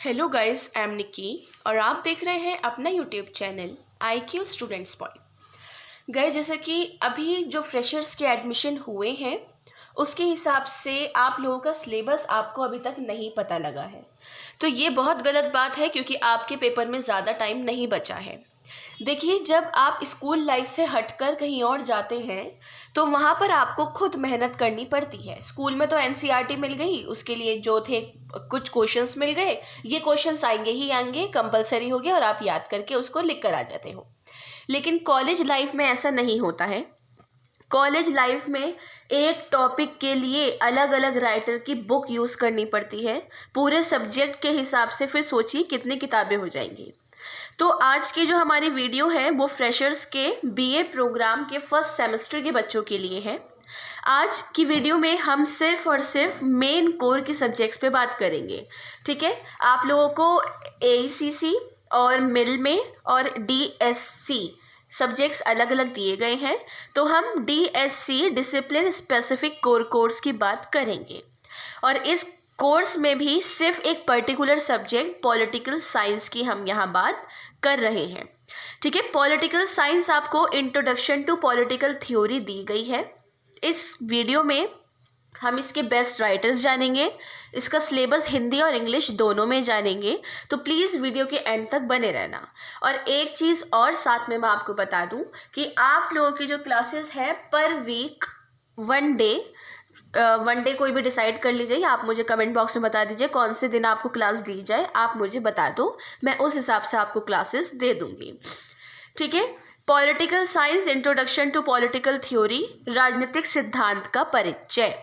Hello guys, I am निकी और आप देख रहे हैं अपना YouTube channel IQ students point. Guys, जैसा कि अभी जो फ्रेशर्स के एडमिशन हुए हैं उसके हिसाब से आप लोगों का सिलेबस आपको अभी तक नहीं पता लगा है, तो ये बहुत गलत बात है क्योंकि आपके पेपर में ज़्यादा टाइम नहीं बचा है। देखिए, जब आप स्कूल लाइफ से हटकर कहीं और जाते हैं तो वहाँ पर आपको खुद मेहनत करनी पड़ती है। स्कूल में तो NCERT मिल गई, उसके लिए जो थे कुछ क्वेश्चंस मिल गए, ये क्वेश्चंस आएंगे ही आएंगे, कंपलसरी हो गया और आप याद करके उसको लिख कर आ जाते हो। लेकिन कॉलेज लाइफ में ऐसा नहीं होता है। कॉलेज लाइफ में एक टॉपिक के लिए अलग अलग राइटर की बुक यूज़ करनी पड़ती है। पूरे सब्जेक्ट के हिसाब से फिर सोचिए कितनी किताबें हो जाएंगी। तो आज की जो हमारी वीडियो है वो फ्रेशर्स के BA प्रोग्राम के फर्स्ट सेमेस्टर के बच्चों के लिए है। आज की वीडियो में हम सिर्फ और सिर्फ मेन कोर के सब्जेक्ट्स पे बात करेंगे। ठीक है, आप लोगों को AECC और मिल में और DSC सब्जेक्ट्स अलग अलग दिए गए हैं, तो हम DSC discipline specific core course की बात करेंगे। और इस कोर्स में भी सिर्फ एक पर्टिकुलर सब्जेक्ट पॉलिटिकल साइंस की हम यहाँ बात कर रहे हैं। ठीक है, पॉलिटिकल साइंस आपको इंट्रोडक्शन टू पॉलिटिकल थ्योरी दी गई है। इस वीडियो में हम इसके बेस्ट राइटर्स जानेंगे, इसका सिलेबस हिंदी और इंग्लिश दोनों में जानेंगे, तो प्लीज़ वीडियो के एंड तक बने रहना। और एक चीज़ और साथ में मैं आपको बता दूं कि आप लोगों की जो क्लासेस है पर वीक वन डे कोई भी डिसाइड कर लीजिए, आप मुझे कमेंट बॉक्स में बता दीजिए कौन से दिन आपको क्लास दी जाए। आप मुझे बता दो, मैं उस हिसाब से आपको क्लासेस दे दूंगी। ठीक है, political science introduction to political theory, राजनीतिक सिद्धांत का परिचय।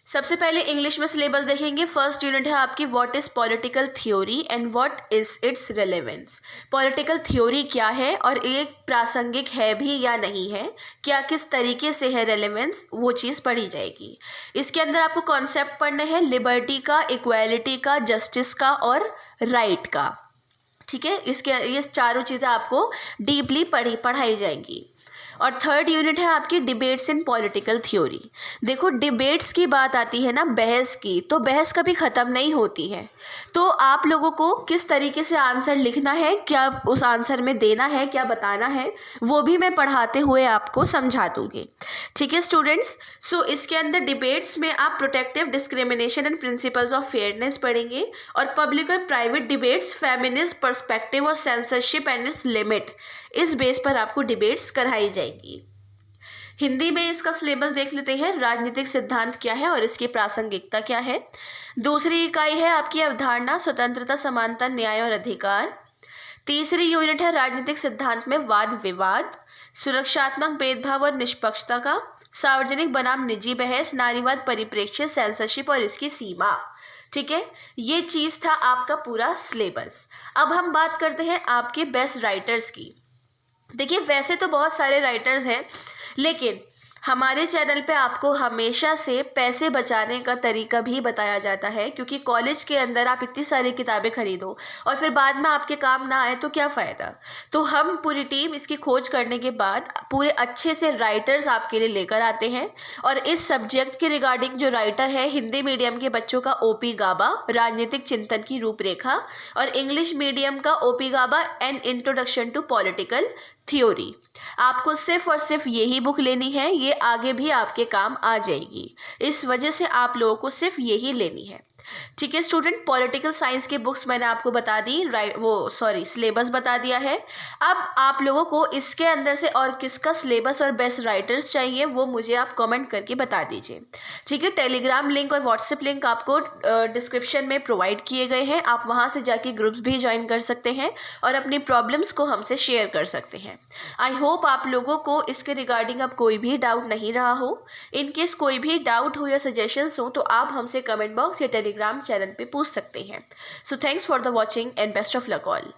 सबसे पहले इंग्लिश में सिलेबस देखेंगे। फर्स्ट यूनिट है आपकी what is political theory and what is it's relevance. Political theory क्या है और एक प्रासंगिक है भी या नहीं है, क्या किस तरीके से है रेलेवेंस, वो चीज़ पढ़ी जाएगी। इसके अंदर आपको कॉन्सेप्ट पढ़ने हैं लिबर्टी का, इक्वालिटी का, जस्टिस का और राइट का। ठीक है, ये चारों चीज़ें आपको डीपली पढ़ाई जाएंगी। और थर्ड यूनिट है आपकी डिबेट्स इन पॉलिटिकल थ्योरी। देखो, डिबेट्स की बात आती है ना, बहस की, तो बहस कभी ख़त्म नहीं होती है। तो आप लोगों को किस तरीके से आंसर लिखना है, क्या उस आंसर में देना है, क्या बताना है, वो भी मैं पढ़ाते हुए आपको समझा दूँगी। ठीक है स्टूडेंट्स, सो इसके अंदर डिबेट्स में आप protective discrimination and principles of fairness पढ़ेंगे और पब्लिक और प्राइवेट डिबेट्स, फेमिनिस्ट पर्सपेक्टिव और सेंसरशिप एंड इट्स लिमिट, इस बेस पर आपको डिबेट्स कराई जाएगी। हिंदी में इसका सिलेबस देख लेते हैं। राजनीतिक सिद्धांत क्या है और इसकी प्रासंगिकता क्या है। दूसरी इकाई है आपकी अवधारणा, स्वतंत्रता, समानता, न्याय और अधिकार। तीसरी यूनिट है राजनीतिक सिद्धांत में वाद विवाद, सुरक्षात्मक भेदभाव और निष्पक्षता का, सार्वजनिक बनाम निजी बहस, नारीवाद परिप्रेक्ष्य, सेंसरशिप और इसकी सीमा। ठीक है, ये चीज़ था आपका पूरा सिलेबस। अब हम बात करते हैं आपके बेस्ट राइटर्स की। देखिए, वैसे तो बहुत सारे राइटर्स हैं, लेकिन हमारे चैनल पे आपको हमेशा से पैसे बचाने का तरीका भी बताया जाता है, क्योंकि कॉलेज के अंदर आप इतनी सारी किताबें खरीदो और फिर बाद में आपके काम ना आए तो क्या फ़ायदा। तो हम पूरी टीम इसकी खोज करने के बाद पूरे अच्छे से राइटर्स आपके लिए लेकर आते हैं। और इस सब्जेक्ट के रिगार्डिंग जो राइटर है, हिंदी मीडियम के बच्चों का OP गाबा, राजनीतिक चिंतन की रूपरेखा, और इंग्लिश मीडियम का OP Gaba and introduction to political theory. आपको सिर्फ और सिर्फ यही बुक लेनी है, ये आगे भी आपके काम आ जाएगी। इस वजह से आप लोगों को सिर्फ यही लेनी है। ठीक है स्टूडेंट, पॉलिटिकल साइंस की बुक्स मैंने आपको बता दी, सिलेबस बता दिया है। अब आप लोगों को इसके अंदर से और किसका सिलेबस और बेस्ट राइटर्स चाहिए वो मुझे आप कमेंट करके बता दीजिए। ठीक है, टेलीग्राम लिंक और व्हाट्सएप लिंक आपको डिस्क्रिप्शन में प्रोवाइड किए गए हैं। आप वहाँ से जाके ग्रुप्स भी ज्वाइन कर सकते हैं और अपनी प्रॉब्लम्स को हमसे शेयर कर सकते हैं। आई होप आप लोगों को इसके रिगार्डिंग अब कोई भी डाउट नहीं रहा हो। इनकेस कोई भी डाउट हो या सजेशंस हो तो आप हमसे कमेंट बॉक्स या टेलीग्राम चैनल पे पूछ सकते हैं। So thanks for the watching and best of luck all.